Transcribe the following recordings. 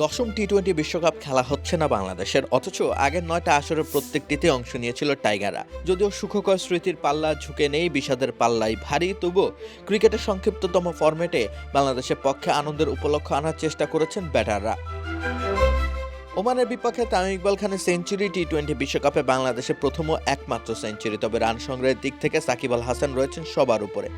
দশম টি-20 বিশ্বকাপ খেলা হচ্ছে না বাংলাদেশের, অথচ আগের 9টা আসরের প্রত্যেকটিতে অংশ নিয়েছিল টাইগাররা। যদিও সুখকর স্মৃতির পাল্লা ঝুঁকে নেই, বিষাদের পাল্লাই ভারী, তবুও ক্রিকেটের সংক্ষিপ্ততম ফরম্যাটে বাংলাদেশের পক্ষে আনন্দের উপলক্ষ আনার চেষ্টা করেছেন ব্যাটাররা। ওমানের বিপক্ষে তামিম ইকবাল খানের সেঞ্চুরি টি-20 বিশ্বকাপে বাংলাদেশের প্রথম ও একমাত্র সেঞ্চুরি। তবে রান সংগ্রহের দিক থেকে সাকিব আল হাসান রয়েছেন সবার উপরে,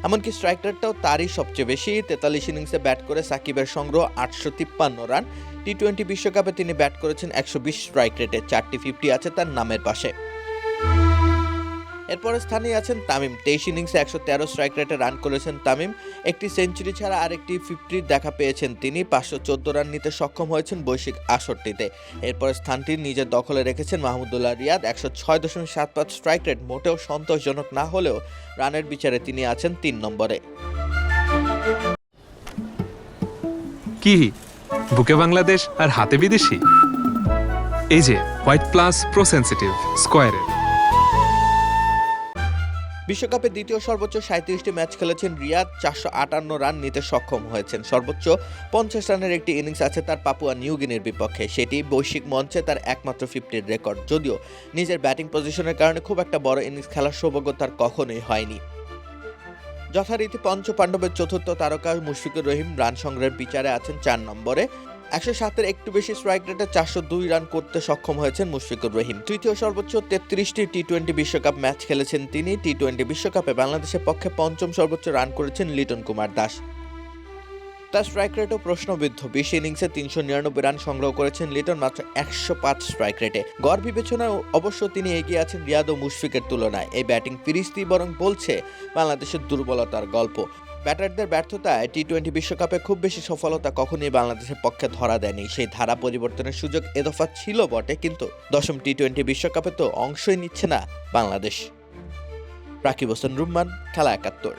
এমনকি স্ট্রাইক রেটটাও তারই সবচেয়ে বেশি। 43 ইনিংসে ব্যাট করে সাকিবের সংগ্রহ 853 রান। টি-20 বিশ্বকাপে তিনি ব্যাট করেছেন 120 স্ট্রাইক রেটে, 4টি 50 আছে তার নামের পাশে। এরপরে স্থানে আছেন তামিম। 23 ইনিংসে 113 স্ট্রাইক রেটে রান করেছেন তামিম। একটি সেঞ্চুরি ছাড়া আরেকটি 50 দেখা পেয়েছেন তিনি। 514 রান নিতে সক্ষম হয়েছেন বৈশ্বিক 68তে। এরপরে স্থানটি নিজের দখলে রেখেছেন মাহমুদুল্লাহ রিয়াদ। 106.75 স্ট্রাইক রেট মোটেও সন্তোষজনক না হলেও রানের বিচারে তিনি আছেন 3 নম্বরে। কি বুকে বাংলাদেশ আর হাতে বিদেশি? এই যে হোয়াইট প্লাস প্রো সেনসিটিভ স্কয়ারের। বিশ্বকাপে দ্বিতীয় সর্বোচ্চ 37টি ম্যাচ খেলেছেন রিয়াদ। 458 রান নিতে সক্ষম হয়েছেন। সর্বোচ্চ 50 রানের একটি ইনিংস আছে তার পাপুয়া নিউ গিনির বিপক্ষে, সেটি বৈশ্বিক মঞ্চে তার একমাত্র 50-র রেকর্ড। যদিও নিজের ব্যাটিং পজিশনের কারণে খুব একটা বড় ইনিংস খেলার সৌভাগ্য তার কখনোই হয়নি। যথারীতি পঞ্চপাণ্ডবের চতুর্থ তারকা মুশফিকুর রহিম রান সংগ্রহের বিচারে আছেন 4 নম্বরে। 107-এর একটু বেশি স্ট্রাইক রেটে 402 রান করতে সক্ষম হয়েছেন মুশফিকুর রহিম। তৃতীয় সর্বোচ্চ 33টি টি-20 বিশ্বকাপ ম্যাচ খেলেছেন তিনি। টি-20 বিশ্বকাপে বাংলাদেশের পক্ষে পঞ্চম সর্বোচ্চ রান করেছেন লিটন কুমার দাস। তার স্ট্রাইক রেটও প্রশ্নবিদ্ধ। 20 ইনিংসে 399 রান সংগ্রহ করেছেন লিটন, মাত্র 105 স্ট্রাইক রেটে। গড় বিবেচনায় অবশ্য তিনি এগিয়ে আছেন রিয়াদ ও মুশফিকের তুলনায়। এই ব্যাটিং ফিরিস্তি বরং বলছে বাংলাদেশের দুর্বলতার গল্প। ব্যাটারদের ব্যর্থতায় টি-20 বিশ্বকাপে খুব বেশি সফলতা কখনোই বাংলাদেশের পক্ষে ধরা দেয়নি। সেই ধারা পরিবর্তনের সুযোগ এ দফা ছিল বটে, কিন্তু দশম টি-20 বিশ্বকাপে তো অংশই নিচ্ছে না বাংলাদেশ। রাকিব হোসেন রুম্মান, খেলা 71।